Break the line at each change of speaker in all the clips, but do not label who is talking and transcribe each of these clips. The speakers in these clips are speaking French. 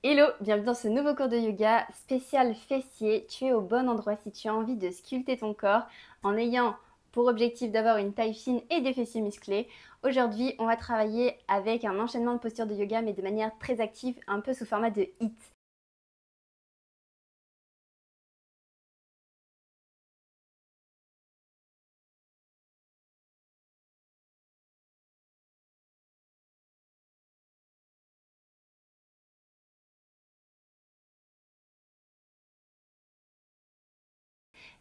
Hello, bienvenue dans ce nouveau cours de yoga spécial fessier. Tu es au bon endroit si tu as envie de sculpter ton corps en ayant pour objectif d'avoir une taille fine et des fessiers musclés. Aujourd'hui, on va travailler avec un enchaînement de postures de yoga mais de manière très active, un peu sous format de HIIT.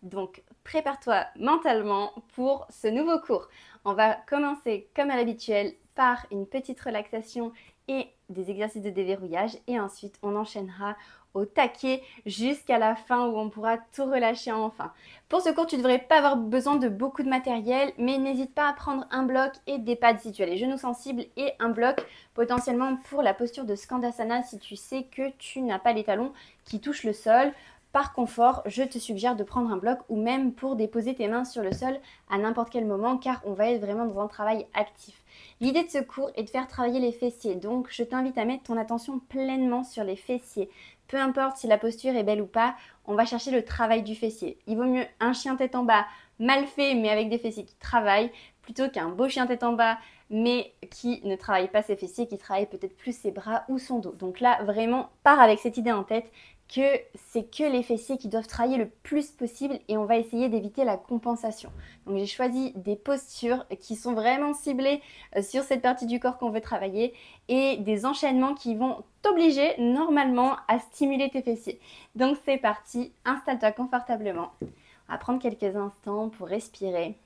Donc, prépare-toi mentalement pour ce nouveau cours. On va commencer comme à l'habituel par une petite relaxation et des exercices de déverrouillage et ensuite on enchaînera au taquet jusqu'à la fin où on pourra tout relâcher enfin. Pour ce cours, tu ne devrais pas avoir besoin de beaucoup de matériel, mais n'hésite pas à prendre un bloc et des pads si tu as les genoux sensibles et un bloc potentiellement pour la posture de Skandasana si tu sais que tu n'as pas les talons qui touchent le sol. Par confort, je te suggère de prendre un bloc ou même pour déposer tes mains sur le sol à n'importe quel moment car on va être vraiment dans un travail actif. L'idée de ce cours est de faire travailler les fessiers, donc je t'invite à mettre ton attention pleinement sur les fessiers. Peu importe si la posture est belle ou pas, on va chercher le travail du fessier. Il vaut mieux un chien tête en bas mal fait mais avec des fessiers qui travaillent plutôt qu'un beau chien tête en bas mais qui ne travaille pas ses fessiers, qui travaille peut-être plus ses bras ou son dos. Donc là, vraiment, pars avec cette idée en tête que c'est que les fessiers qui doivent travailler le plus possible et on va essayer d'éviter la compensation. Donc j'ai choisi des postures qui sont vraiment ciblées sur cette partie du corps qu'on veut travailler et des enchaînements qui vont t'obliger normalement à stimuler tes fessiers. Donc c'est parti, installe-toi confortablement. On va prendre quelques instants pour respirer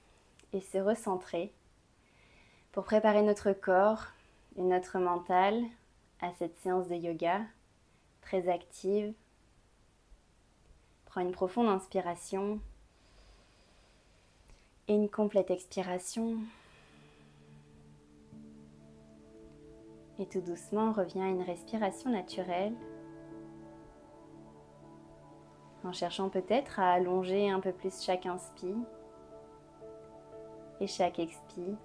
et se recentrer, pour préparer notre corps et notre mental à cette séance de yoga très active. Prends une profonde inspiration et une complète expiration. Et tout doucement, reviens à une respiration naturelle, en cherchant peut-être à allonger un peu plus chaque inspire et chaque expire.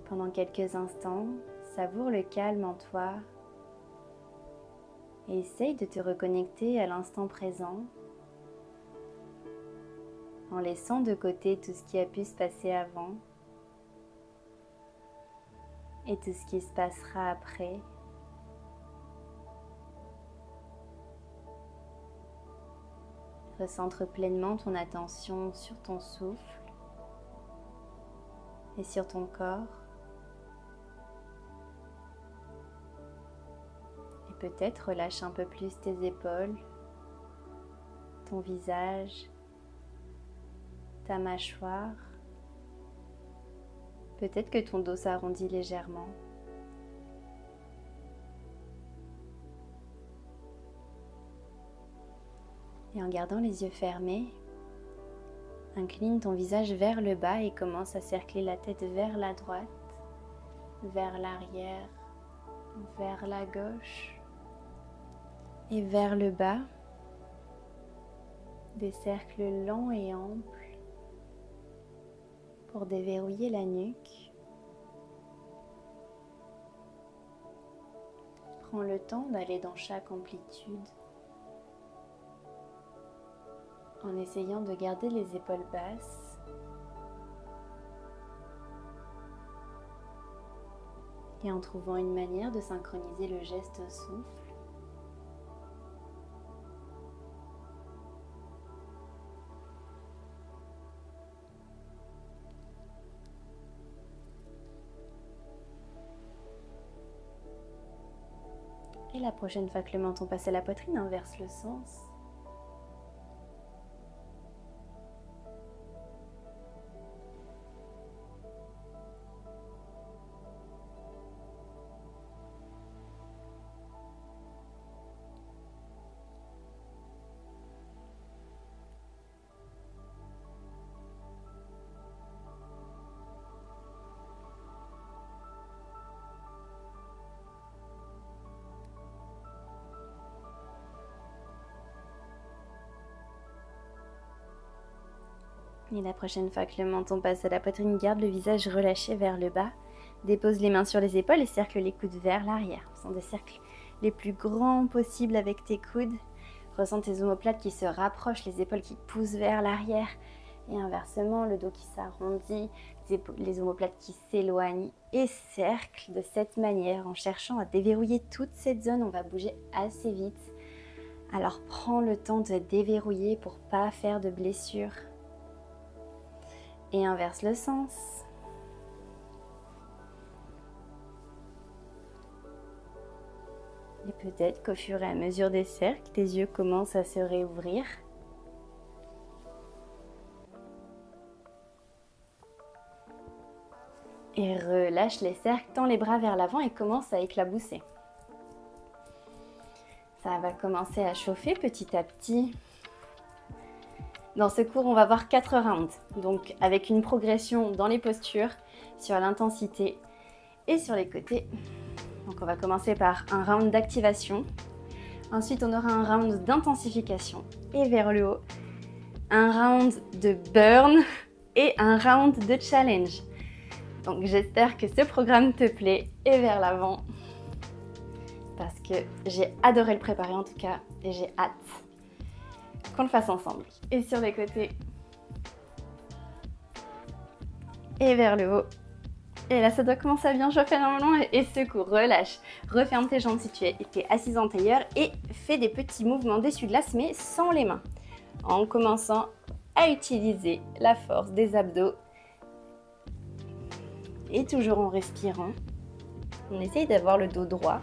Pendant quelques instants, savoure le calme en toi et essaye de te reconnecter à l'instant présent en laissant de côté tout ce qui a pu se passer avant et tout ce qui se passera après. Recentre pleinement ton attention sur ton souffle et sur ton corps. Et peut-être relâche un peu plus tes épaules, ton visage, ta mâchoire. Peut-être que ton dos s'arrondit légèrement. Et en gardant les yeux fermés, incline ton visage vers le bas et commence à cercler la tête vers la droite, vers l'arrière, vers la gauche et vers le bas. Des cercles longs et amples pour déverrouiller la nuque. Prends le temps d'aller dans chaque amplitude en essayant de garder les épaules basses et en trouvant une manière de synchroniser le geste au souffle. Et la prochaine fois que le menton passe à la poitrine, inverse le sens. Et la prochaine fois que le menton passe à la poitrine, garde le visage relâché vers le bas. Dépose les mains sur les épaules et cercle les coudes vers l'arrière. Faisant des cercles les plus grands possibles avec tes coudes. Ressens tes omoplates qui se rapprochent, les épaules qui poussent vers l'arrière. Et inversement, le dos qui s'arrondit, les omoplates qui s'éloignent. Et cercle de cette manière en cherchant à déverrouiller toute cette zone. On va bouger assez vite. Alors prends le temps de déverrouiller pour ne pas faire de blessures. Et inverse le sens. Et peut-être qu'au fur et à mesure des cercles, tes yeux commencent à se réouvrir. Et relâche les cercles, tends les bras vers l'avant et commence à éclabousser. Ça va commencer à chauffer petit à petit. Dans ce cours, on va voir 4 rounds, donc avec une progression dans les postures, sur l'intensité et sur les côtés. Donc on va commencer par un round d'activation. Ensuite, on aura un round d'intensification et vers le haut, un round de burn et un round de challenge. Donc j'espère que ce programme te plaît et vers l'avant parce que j'ai adoré le préparer en tout cas et j'ai hâte qu'on le fasse ensemble. Et sur les côtés et vers le haut. Et là ça doit commencer à bien chauffer normalement et secours, relâche. Referme tes jambes si tu es assise en tailleur et fais des petits mouvements d'essuie-glace mais sans les mains. En commençant à utiliser la force des abdos. Et toujours en respirant, on essaye d'avoir le dos droit.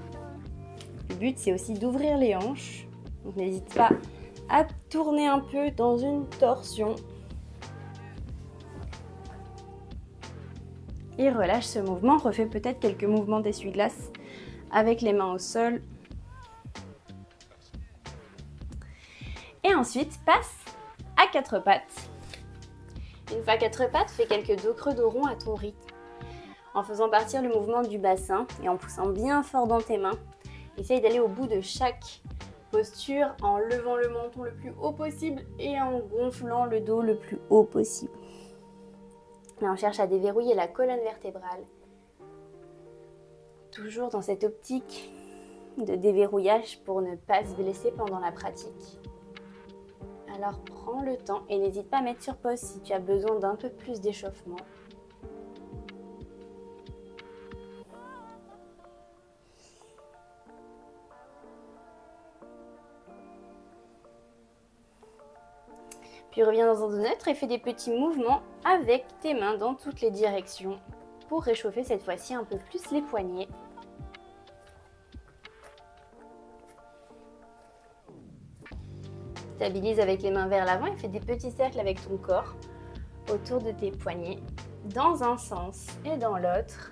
Le but, c'est aussi d'ouvrir les hanches. Donc n'hésite pas à tourner un peu dans une torsion. Et relâche ce mouvement. Refais peut-être quelques mouvements d'essuie-glace avec les mains au sol. Et ensuite, passe à 4 pattes. Une fois à 4 pattes, fais quelques dos creux, dos rond à ton rythme. En faisant partir le mouvement du bassin et en poussant bien fort dans tes mains. Essaye d'aller au bout de chaque posture en levant le menton le plus haut possible et en gonflant le dos le plus haut possible. Là, on cherche à déverrouiller la colonne vertébrale. Toujours dans cette optique de déverrouillage pour ne pas se blesser pendant la pratique. Alors prends le temps et n'hésite pas à mettre sur pause si tu as besoin d'un peu plus d'échauffement. Puis reviens dans un dos neutre et fais des petits mouvements avec tes mains dans toutes les directions pour réchauffer cette fois-ci un peu plus les poignets. Stabilise avec les mains vers l'avant et fais des petits cercles avec ton corps autour de tes poignets dans un sens et dans l'autre.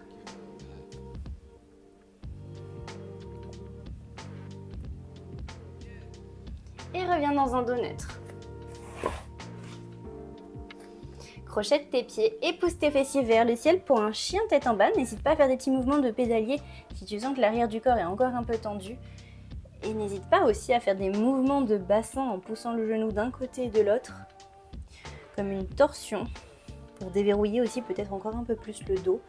Et reviens dans un dos neutre. Crochette tes pieds et pousse tes fessiers vers le ciel pour un chien tête en bas. N'hésite pas à faire des petits mouvements de pédalier si tu sens que l'arrière du corps est encore un peu tendu. Et n'hésite pas aussi à faire des mouvements de bassin en poussant le genou d'un côté et de l'autre, comme une torsion, pour déverrouiller aussi peut-être encore un peu plus le dos.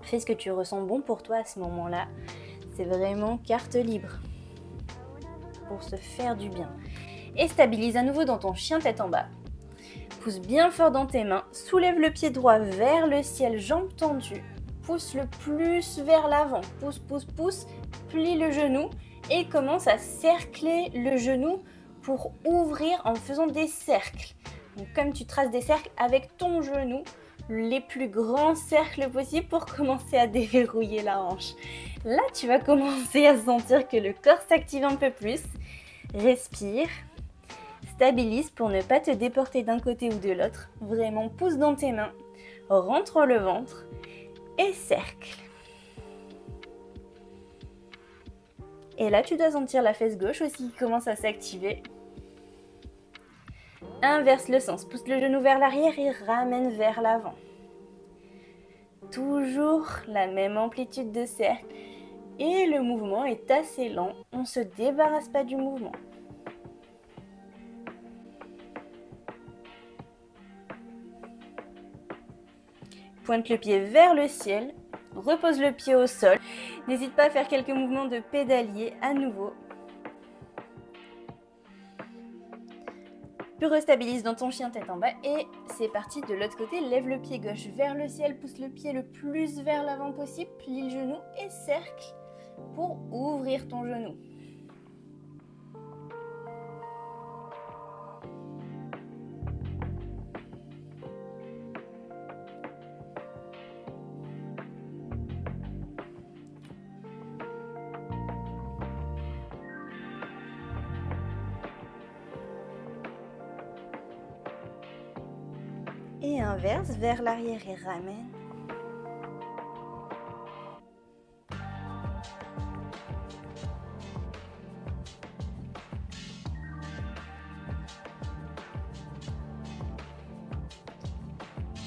Fais ce que tu ressens bon pour toi à ce moment-là. C'est vraiment carte libre pour se faire du bien. Et stabilise à nouveau dans ton chien tête en bas. Pousse bien fort dans tes mains, soulève le pied droit vers le ciel, jambes tendues, pousse le plus vers l'avant, pousse, pousse, pousse, plie le genou et commence à cercler le genou pour ouvrir en faisant des cercles. Donc comme tu traces des cercles avec ton genou, les plus grands cercles possibles pour commencer à déverrouiller la hanche. Là, tu vas commencer à sentir que le corps s'active un peu plus. Respire. Stabilise pour ne pas te déporter d'un côté ou de l'autre. Vraiment, pousse dans tes mains, rentre le ventre et cercle. Et là, tu dois sentir la fesse gauche aussi qui commence à s'activer. Inverse le sens, pousse le genou vers l'arrière et ramène vers l'avant. Toujours la même amplitude de cercle et le mouvement est assez lent. On ne se débarrasse pas du mouvement. Pointe le pied vers le ciel, repose le pied au sol. N'hésite pas à faire quelques mouvements de pédalier à nouveau. Puis restabilise dans ton chien tête en bas et c'est parti de l'autre côté. Lève le pied gauche vers le ciel, pousse le pied le plus vers l'avant possible, plie le genou et cercle pour ouvrir ton genou. Et inverse, vers l'arrière et ramène.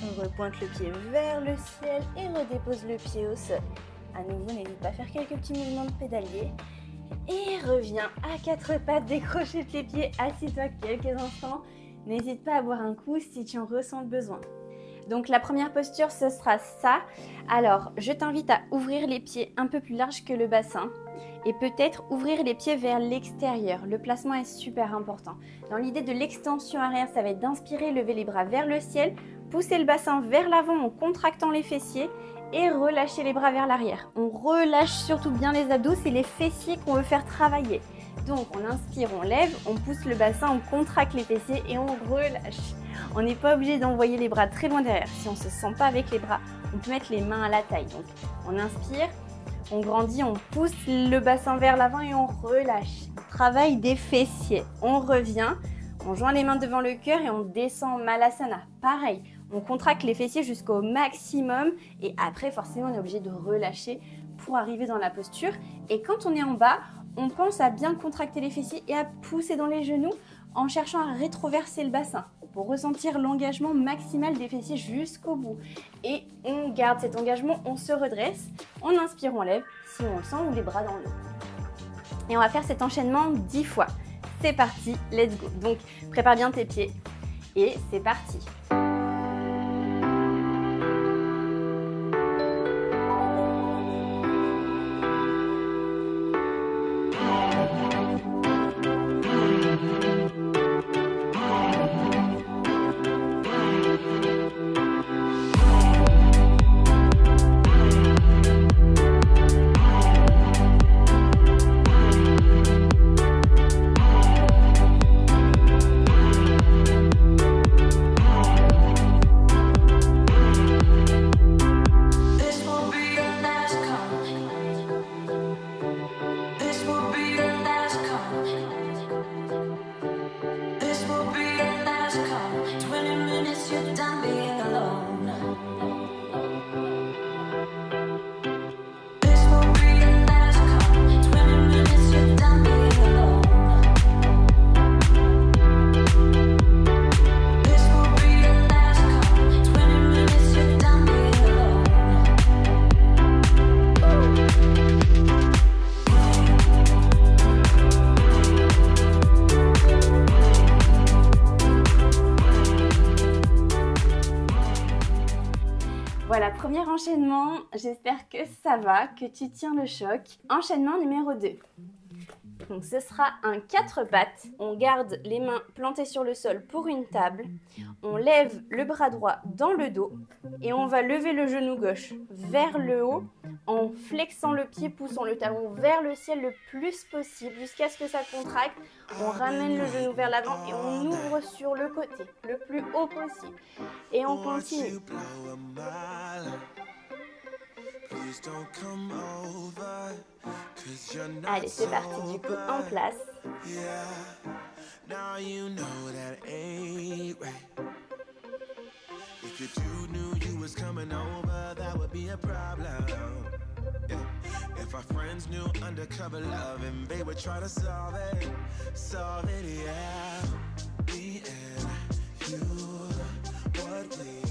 On repointe le pied vers le ciel et redépose le pied au sol. À nouveau, n'hésite pas à faire quelques petits mouvements de pédalier. Et reviens à quatre pattes, décroche les pieds, assis-toi quelques instants. N'hésite pas à boire un coup si tu en ressens le besoin. Donc la première posture, ce sera ça. Alors, je t'invite à ouvrir les pieds un peu plus large que le bassin et peut-être ouvrir les pieds vers l'extérieur. Le placement est super important. Dans l'idée de l'extension arrière, ça va être d'inspirer, lever les bras vers le ciel, pousser le bassin vers l'avant en contractant les fessiers et relâcher les bras vers l'arrière. On relâche surtout bien les abdos, c'est les fessiers qu'on veut faire travailler. Donc on inspire, on lève, on pousse le bassin, on contracte les fessiers et on relâche. On n'est pas obligé d'envoyer les bras très loin derrière. Si on ne se sent pas avec les bras, on peut mettre les mains à la taille. Donc on inspire, on grandit, on pousse le bassin vers l'avant et on relâche. Travail des fessiers. On revient, on joint les mains devant le cœur et on descend en Malasana. Pareil, on contracte les fessiers jusqu'au maximum et après forcément on est obligé de relâcher pour arriver dans la posture. Et quand on est en bas, on pense à bien contracter les fessiers et à pousser dans les genoux en cherchant à rétroverser le bassin pour ressentir l'engagement maximal des fessiers jusqu'au bout. Et on garde cet engagement, on se redresse, on inspire, on lève, si on le sent, ou les bras dans le dos. Et on va faire cet enchaînement 10 fois. C'est parti, let's go. Donc prépare bien tes pieds et c'est parti. Voilà, premier enchaînement, j'espère que ça va, que tu tiens le choc. Enchaînement numéro 2. Donc ce sera un 4 pattes. On garde les mains plantées sur le sol pour une table. On lève le bras droit dans le dos et on va lever le genou gauche vers le haut en flexant le pied, poussant le talon vers le ciel le plus possible jusqu'à ce que ça contracte. On ramène le genou vers l'avant et on ouvre sur le côté le plus haut possible. Et on continue. Allez, c'est parti, du coup, en place.
If our friends knew undercover love and they would try to solve it, yeah. Me and you, what we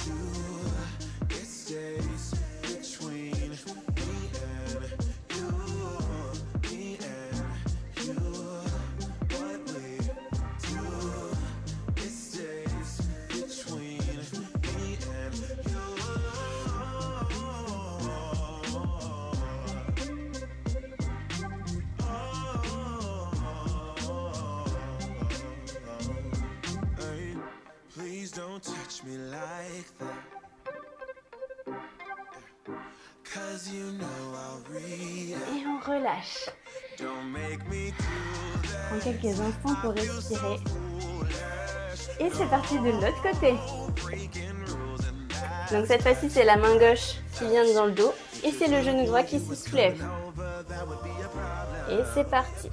do, it stays between me and you, me and you, what we do, it stays between me and you.
Et on relâche. Prends quelques instants pour respirer. Et c'est parti de l'autre côté. Donc cette fois-ci, c'est la main gauche qui vient dans le dos et c'est le genou droit qui se soulève. Et c'est parti.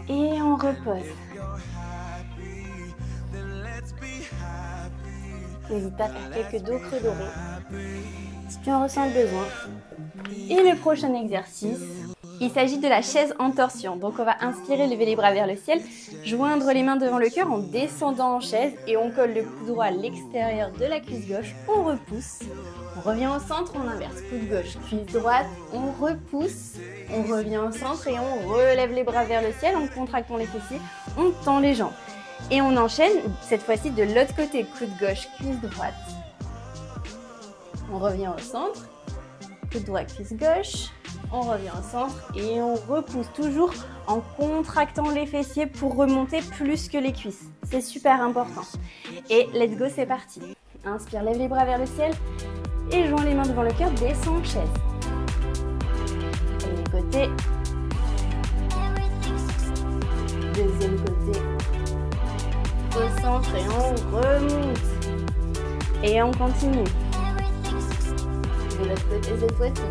Et on repose. N'hésite pas à faire quelques dos creux dorés si tu en ressens le besoin. Et le prochain exercice, il s'agit de la chaise en torsion. Donc on va inspirer, lever les bras vers le ciel, joindre les mains devant le cœur en descendant en chaise et on colle le coude droit à l'extérieur de la cuisse gauche, on repousse. On revient au centre, on inverse, coude gauche, cuisse droite, on repousse, on revient au centre et on relève les bras vers le ciel en contractant les fessiers, on tend les jambes. Et on enchaîne, cette fois-ci de l'autre côté, coude gauche, cuisse droite. On revient au centre, coude droit, cuisse gauche, on revient au centre et on repousse toujours en contractant les fessiers pour remonter plus que les cuisses. C'est super important. Et let's go, c'est parti. Inspire, lève les bras vers le ciel et joins les mains devant le cœur, descends en chaise. Premier côté. Deuxième côté. Au centre et on remonte. Et on continue. De l'autre côté cette fois-ci.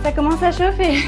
Ça commence à chauffer.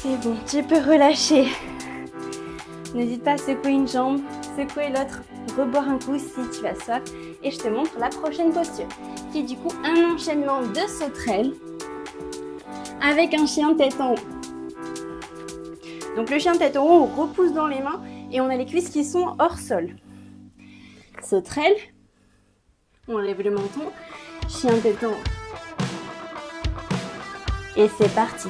C'est bon, tu peux relâcher. N'hésite pas à secouer une jambe, secouer l'autre, reboire un coup si tu as soif. Et je te montre la prochaine posture, qui est du coup un enchaînement de sauterelles avec un chien tête en haut. Donc le chien tête en haut, on repousse dans les mains et on a les cuisses qui sont hors sol. Sauterelle, on lève le menton, chien tête en haut. Et c'est parti.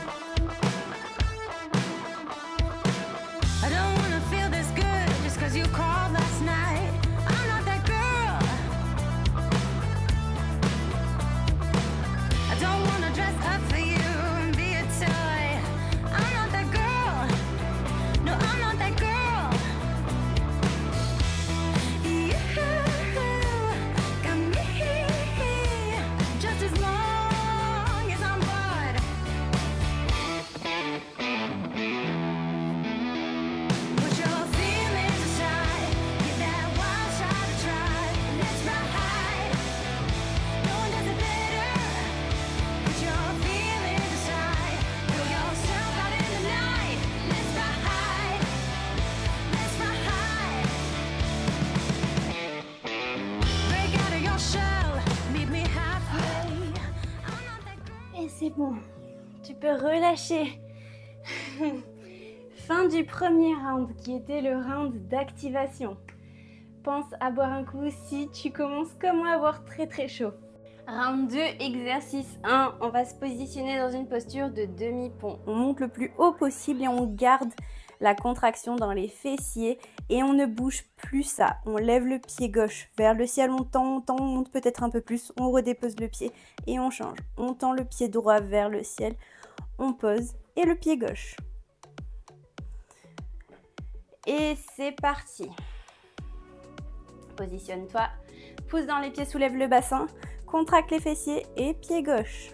c'est bon. Tu peux relâcher. Fin du premier round qui était le round d'activation. Pense à boire un coup si tu commences comme moi à avoir très très chaud. Round 2, exercice 1. On va se positionner dans une posture de demi-pont. On monte le plus haut possible et on garde la contraction dans les fessiers et on ne bouge plus ça. On lève le pied gauche vers le ciel, on monte peut-être un peu plus, on redépose le pied et on change. On tend le pied droit vers le ciel, on pose et le pied gauche. Et c'est parti. Positionne-toi, pousse dans les pieds, soulève le bassin, contracte les fessiers et pied gauche.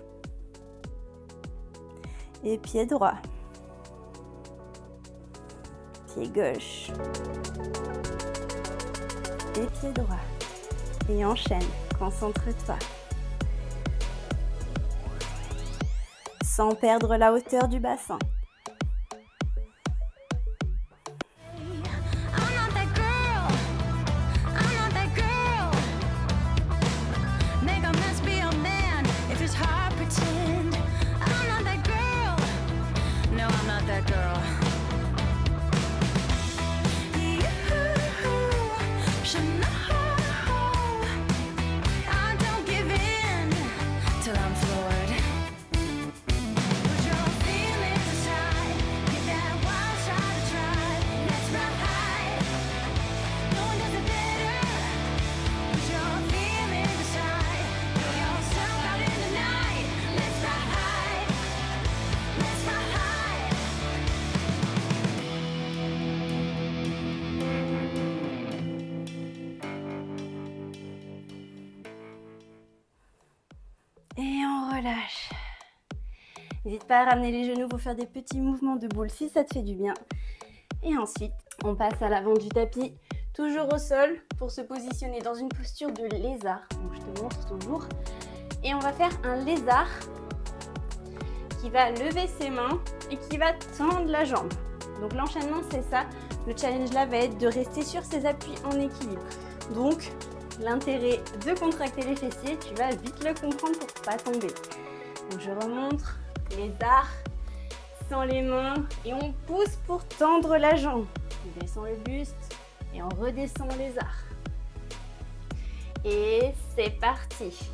Et pied droit. Pied gauche. Et pied droit. Et enchaîne, concentre-toi. Sans perdre la hauteur du bassin. Et on relâche. N'hésite pas à ramener les genoux pour faire des petits mouvements de boule si ça te fait du bien. Et ensuite, on passe à l'avant du tapis, toujours au sol, pour se positionner dans une posture de lézard. Donc je te montre toujours. Et on va faire un lézard qui va lever ses mains et qui va tendre la jambe. Donc l'enchaînement, c'est ça. Le challenge là va être de rester sur ses appuis en équilibre. Donc, l'intérêt de contracter les fessiers, tu vas vite le comprendre pour ne pas tomber. Donc je remontre, lézard, sans les mains et on pousse pour tendre la jambe. On descend le buste et on redescend lézard. Et c'est parti.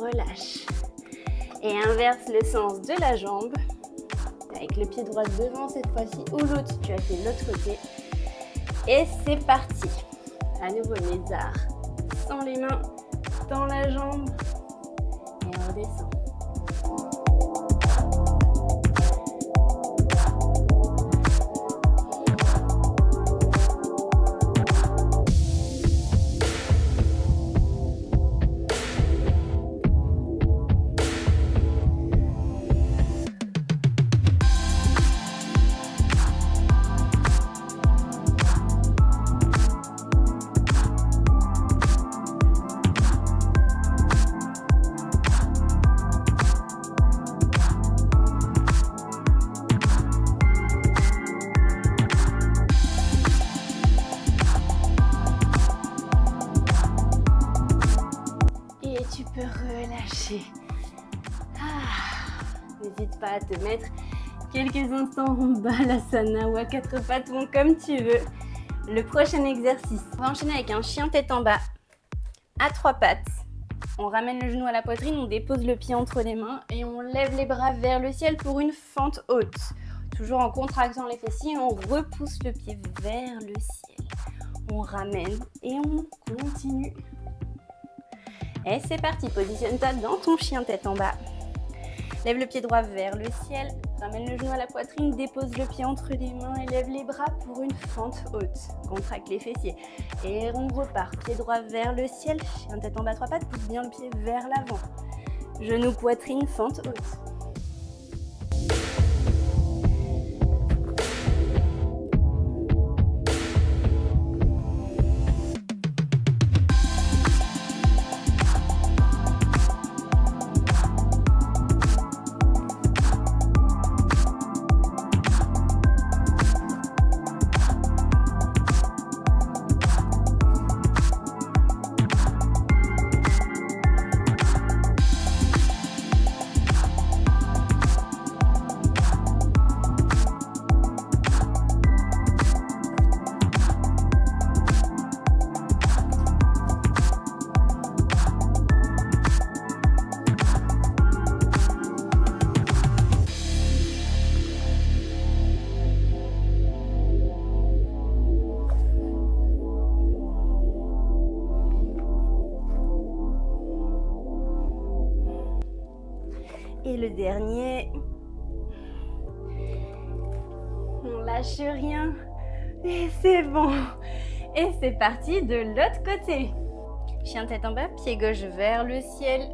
Relâche et inverse le sens de la jambe avec le pied droit devant cette fois-ci ou l'autre, tu as fait de l'autre côté et c'est parti. À nouveau lézard, sans les mains, dans la jambe et on redescend. Relâcher. N'hésite pas à te mettre quelques instants en balasana ou à quatre pattes, bon, comme tu veux. Le prochain exercice, on va enchaîner avec un chien tête en bas à trois pattes. On ramène le genou à la poitrine, on dépose le pied entre les mains et on lève les bras vers le ciel pour une fente haute. Toujours en contractant les fessiers, on repousse le pied vers le ciel. On ramène et on continue. Et c'est parti, positionne-toi dans ton chien tête en bas. Lève le pied droit vers le ciel, ramène le genou à la poitrine, dépose le pied entre les mains et lève les bras pour une fente haute. Contracte les fessiers et on repart. Pied droit vers le ciel, chien tête en bas, 3 pattes, pousse bien le pied vers l'avant. Genou, poitrine, fente haute. Et le dernier, on lâche rien et c'est bon. Et c'est parti de l'autre côté. Chien tête en bas, pied gauche vers le ciel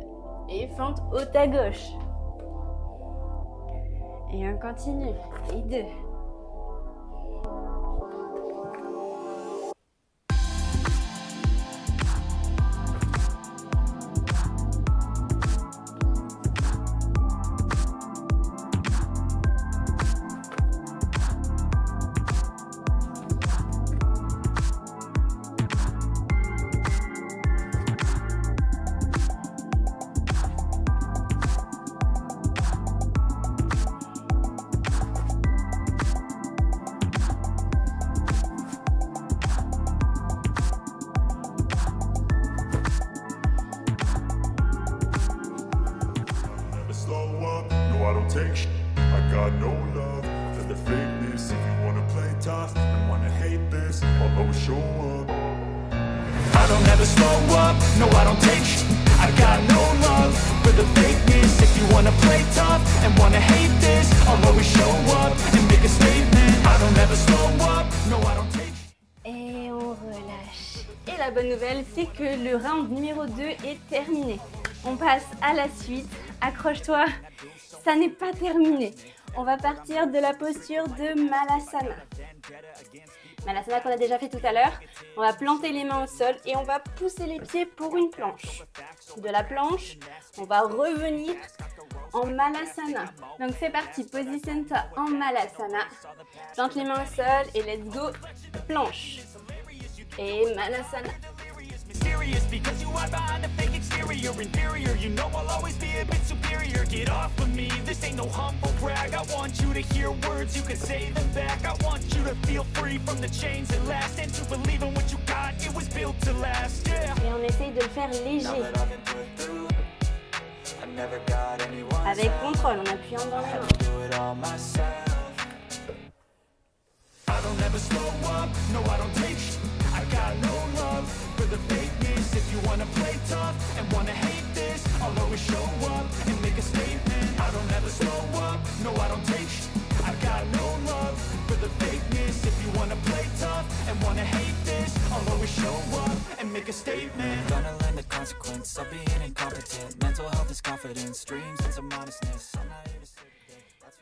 et fente haute à gauche. Et on continue. Et 2.
Take sh I got no love for the fakeness. If you wanna play tough and wanna hate this, I'll always show up. I don't ever slow up, no I don't take sh I got no love for the fakeness. If you wanna play tough and wanna hate this, I'll always show up and make a statement. I don't ever slow up, no I don't take sh.
Et on relâche. Et la bonne nouvelle, c'est que le round numéro 2 est terminé. On passe à la suite. Accroche-toi. Ça n'est pas terminé. On va partir de la posture de Malasana. Malasana qu'on a déjà fait tout à l'heure. On va planter les mains au sol et on va pousser les pieds pour une planche. De la planche, on va revenir en Malasana. Donc c'est parti, positionne-toi en Malasana. Plante les mains au sol et let's go, planche. Et Malasana.
Serious because you hide behind a fake exterior. Inferior, you know I'll always be a bit superior. Get off of me, this ain't no humble brag. I want you to hear words, you can say them back. I want you to feel free from the chains that last, and to believe in what you got, it was built to last, yeah.
Et on essaye de le faire léger. Avec contrôle, en appuyant dans les mains.
I don't ever slow up, no I don't take sh I got no love for the fakeness. If you wanna play tough and wanna hate this, I'll always show up and make a statement. I don't ever slow up, no I don't take sh I got no love for the fakeness. If you wanna play tough and wanna hate this, I'll always show up and make a statement.
Gonna learn the consequence of being incompetent. Mental health is confidence, dreams into modestness. I'm not here to say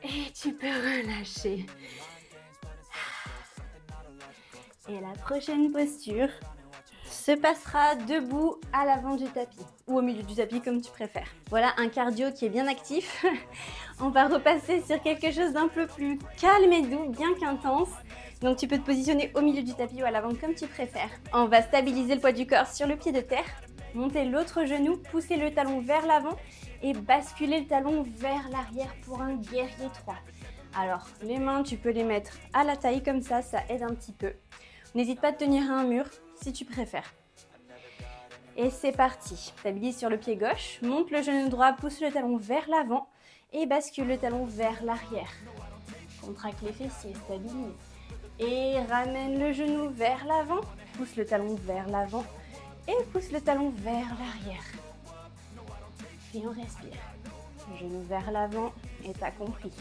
Et tu peux relâcher. Et la prochaine posture se passera debout à l'avant du tapis ou au milieu du tapis comme tu préfères. Voilà un cardio qui est bien actif. On va repasser sur quelque chose d'un peu plus calme et doux, bien qu'intense. Donc tu peux te positionner au milieu du tapis ou à l'avant comme tu préfères. On va stabiliser le poids du corps sur le pied de terre, monter l'autre genou, pousser le talon vers l'avant et basculer le talon vers l'arrière pour un guerrier 3. Alors les mains tu peux les mettre à la taille comme ça aide un petit peu. N'hésite pas à te tenir à un mur si tu préfères. Et c'est parti. Stabilise sur le pied gauche, monte le genou droit, pousse le talon vers l'avant et bascule le talon vers l'arrière. Contracte les fessiers, stabilise. Et ramène le genou vers l'avant, pousse le talon vers l'avant et pousse le talon vers l'arrière. Et on respire. Genou vers l'avant et t'as compris.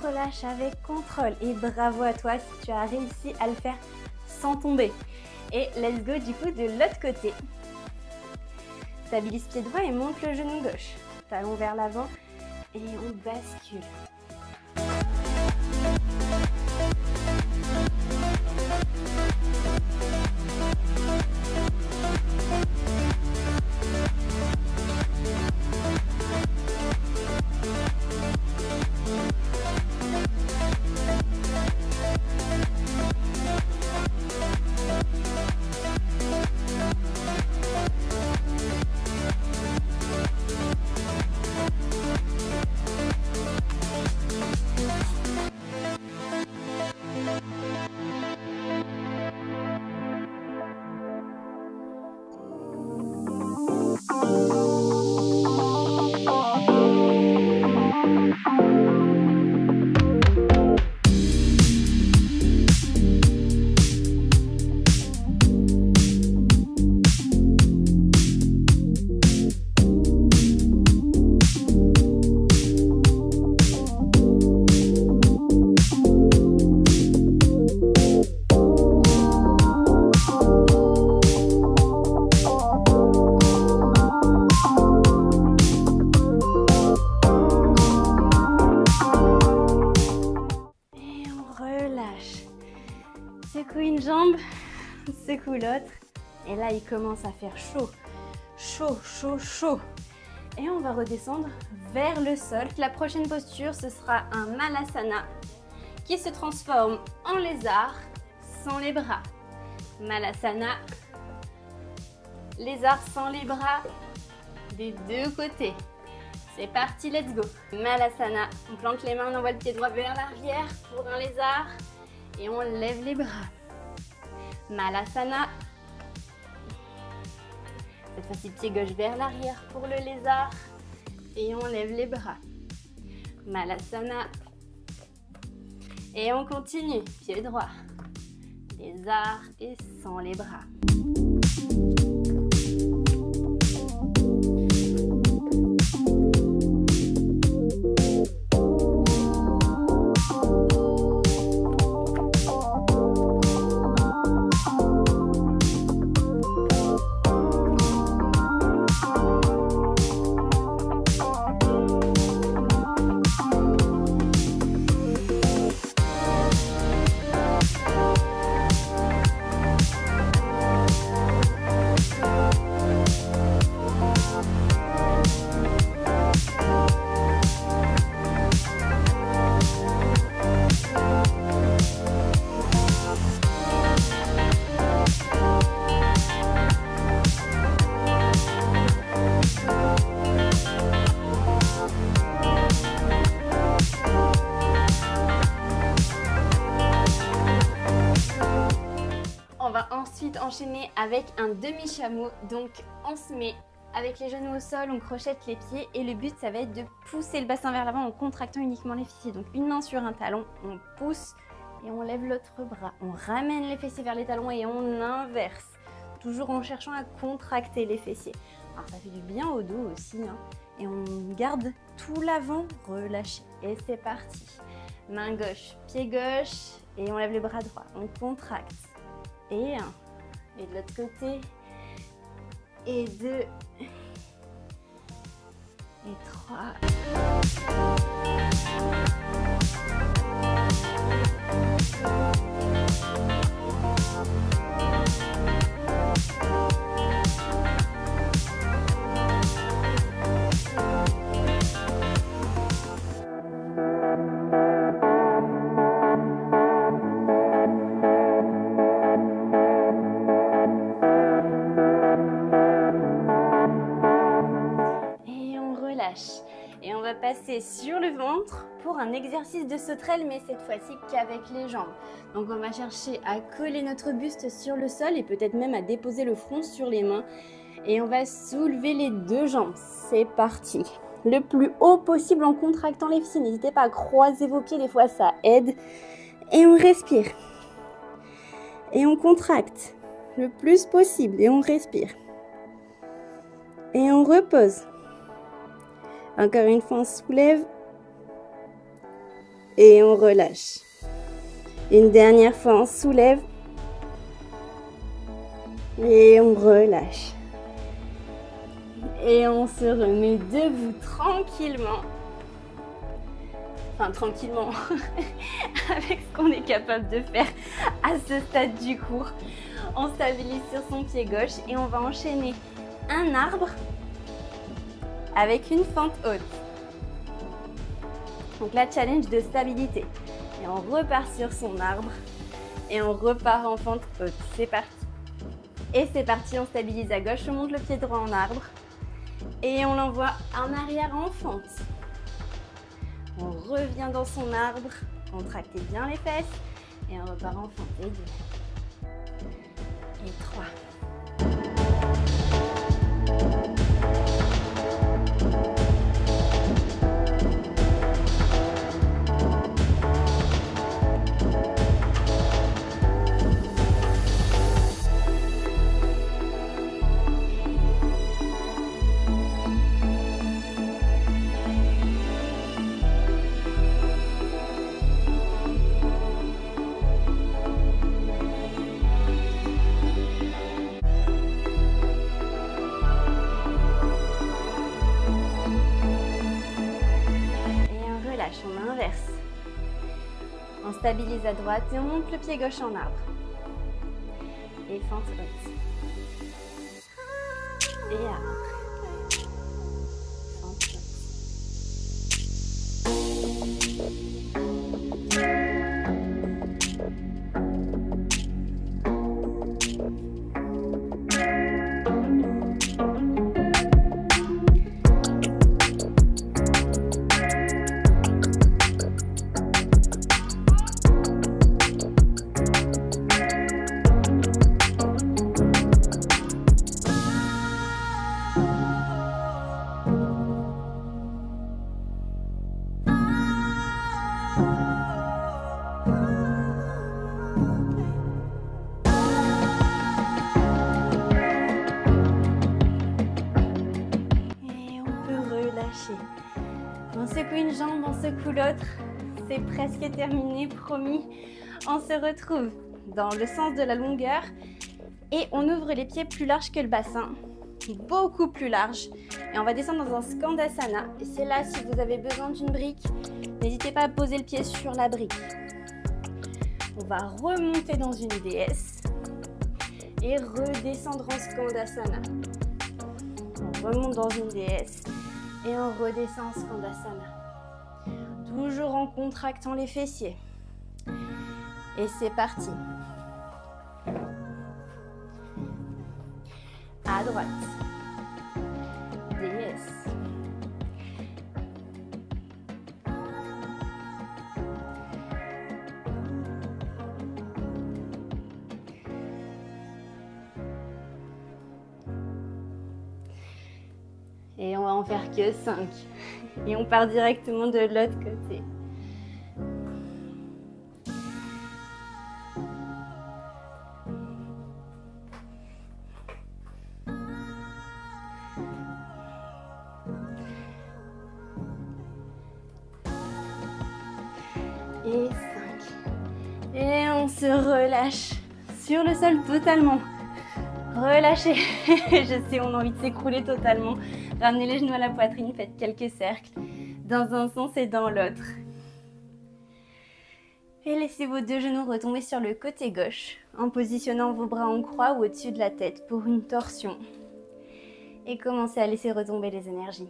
Relâche avec contrôle et bravo à toi si tu as réussi à le faire sans tomber. Et let's go du coup de l'autre côté. Stabilise pied droit et monte le genou gauche. Talon vers l'avant et on bascule. Secoue une jambe, secoue l'autre. Et là, il commence à faire chaud, chaud, chaud, chaud. Et on va redescendre vers le sol. La prochaine posture, ce sera un Malasana qui se transforme en lézard sans les bras. Malasana, lézard sans les bras des deux côtés. C'est parti, let's go. Malasana, on plante les mains, on envoie le pied droit vers l'arrière pour un lézard. Et on lève les bras. Malasana. Cette fois-ci, pied gauche vers l'arrière pour le lézard. Et on lève les bras. Malasana. Et on continue. Pied droit. Lézard et sans les bras. On va ensuite enchaîner avec un demi-chameau. Donc on se met avec les genoux au sol, on crochette les pieds et le but ça va être de pousser le bassin vers l'avant en contractant uniquement les fessiers. Donc une main sur un talon, on pousse et on lève l'autre bras. On ramène les fessiers vers les talons et on inverse. Toujours en cherchant à contracter les fessiers. Alors ça fait du bien au dos aussi, hein. et on garde tout l'avant relâché. Et c'est parti. Main gauche, pied gauche et on lève les bras droits. On contracte. Et 1. Et de l'autre côté. Et 2. Et 3. Et on va passer sur le ventre pour un exercice de sauterelle, mais cette fois-ci qu'avec les jambes. Donc on va chercher à coller notre buste sur le sol et peut-être même à déposer le front sur les mains. Et on va soulever les deux jambes. C'est parti. Le plus haut possible en contractant les fessiers. N'hésitez pas à croiser vos pieds, des fois ça aide. Et on respire. Et on contracte le plus possible et on respire. Et on repose. Encore une fois, on soulève et on relâche. Une dernière fois, on soulève et on relâche. Et on se remet debout tranquillement. Enfin, tranquillement, avec ce qu'on est capable de faire à ce stade du cours. On stabilise sur son pied gauche et on va enchaîner un arbre avec une fente haute. Donc la challenge de stabilité. Et on repart sur son arbre et on repart en fente haute. C'est parti. Et c'est parti, on stabilise à gauche, on monte le pied droit en arbre et on l'envoie en arrière en fente. On revient dans son arbre, contractez bien les fesses et on repart en fente. Et 2 et 3. On inverse. On stabilise à droite et on monte le pied gauche en arbre. Et fente haute. Et arbre. Fente haute. On secoue une jambe, on secoue l'autre. C'est presque terminé, promis. On se retrouve dans le sens de la longueur et on ouvre les pieds plus larges que le bassin, beaucoup plus large. Et on va descendre dans un Skandasana. Et c'est là, si vous avez besoin d'une brique, n'hésitez pas à poser le pied sur la brique. On va remonter dans une déesse et redescendre en Skandasana. On remonte dans une déesse. Et on redescend en Skandasana. Toujours en contractant les fessiers. Et c'est parti. À droite. Déesse. Et on va en faire que 5. Et on part directement de l'autre côté. Et 5. Et on se relâche sur le sol totalement. Relâchez. Je sais, on a envie de s'écrouler totalement. Ramenez les genoux à la poitrine, faites quelques cercles dans un sens et dans l'autre. Et laissez vos deux genoux retomber sur le côté gauche en positionnant vos bras en croix ou au-dessus de la tête pour une torsion. Et commencez à laisser retomber les énergies.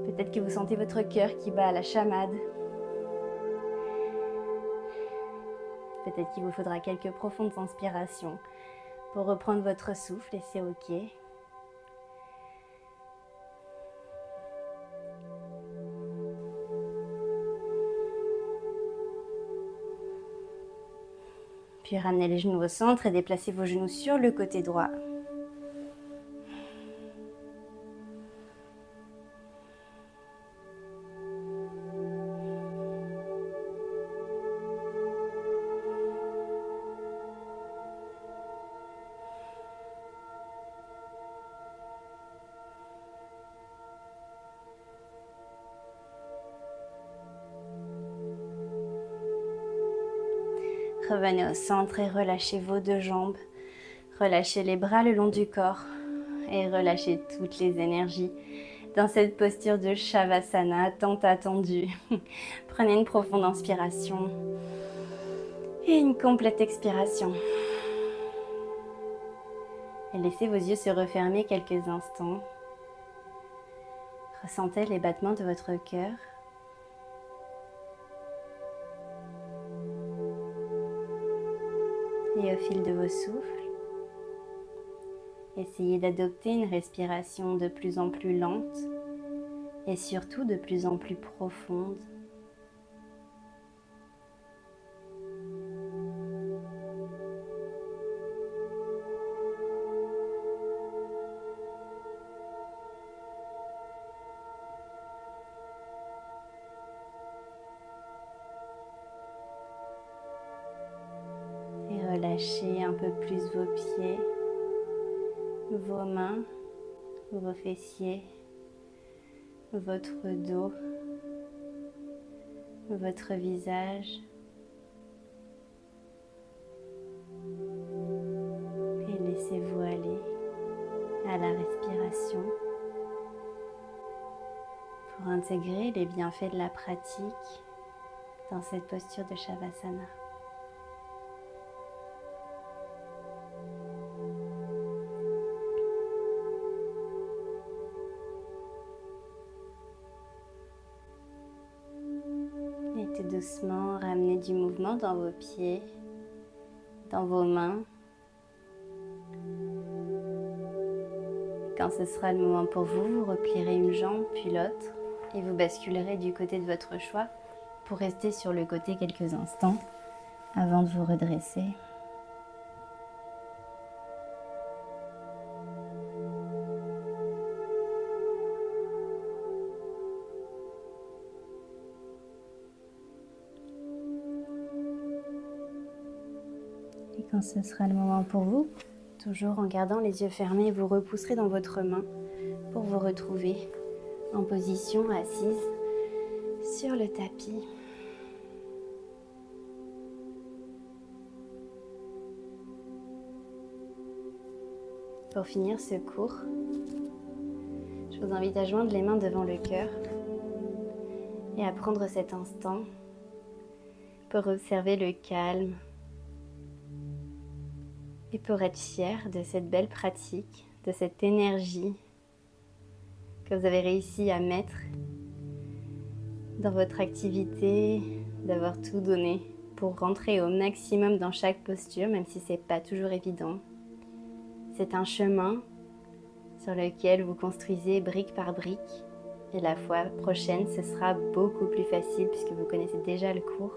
Peut-être que vous sentez votre cœur qui bat à la chamade. Peut-être qu'il vous faudra quelques profondes inspirations pour reprendre votre souffle et c'est ok. Puis ramenez les genoux au centre et déplacez vos genoux sur le côté droit. Revenez au centre et relâchez vos deux jambes. Relâchez les bras le long du corps et relâchez toutes les énergies dans cette posture de Shavasana tant attendue. Prenez une profonde inspiration et une complète expiration. Et laissez vos yeux se refermer quelques instants. Ressentez les battements de votre cœur. Et au fil de vos souffles, essayez d'adopter une respiration de plus en plus lente et surtout de plus en plus profonde. Relâchez un peu plus vos pieds, vos mains, vos fessiers, votre dos, votre visage. Et laissez-vous aller à la respiration pour intégrer les bienfaits de la pratique dans cette posture de Shavasana. Et tout doucement, ramenez du mouvement dans vos pieds, dans vos mains. Quand ce sera le moment pour vous, vous replierez une jambe puis l'autre et vous basculerez du côté de votre choix pour rester sur le côté quelques instants avant de vous redresser. Et quand ce sera le moment pour vous, toujours en gardant les yeux fermés, vous repousserez dans votre main pour vous retrouver en position assise sur le tapis. Pour finir ce cours, je vous invite à joindre les mains devant le cœur et à prendre cet instant pour observer le calme et pour être fier de cette belle pratique, de cette énergie que vous avez réussi à mettre dans votre activité, d'avoir tout donné pour rentrer au maximum dans chaque posture, même si c'est pas toujours évident. C'est un chemin sur lequel vous construisez brique par brique et la fois prochaine, ce sera beaucoup plus facile puisque vous connaissez déjà le cours.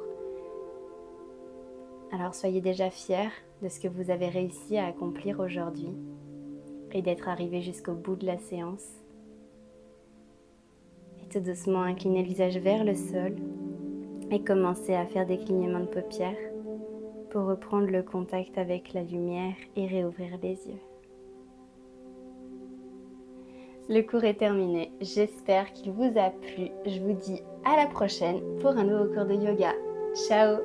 Alors soyez déjà fiers de ce que vous avez réussi à accomplir aujourd'hui et d'être arrivé jusqu'au bout de la séance. Et tout doucement, inclinez le visage vers le sol et commencez à faire des clignements de paupières pour reprendre le contact avec la lumière et réouvrir les yeux. Le cours est terminé. J'espère qu'il vous a plu. Je vous dis à la prochaine pour un nouveau cours de yoga. Ciao!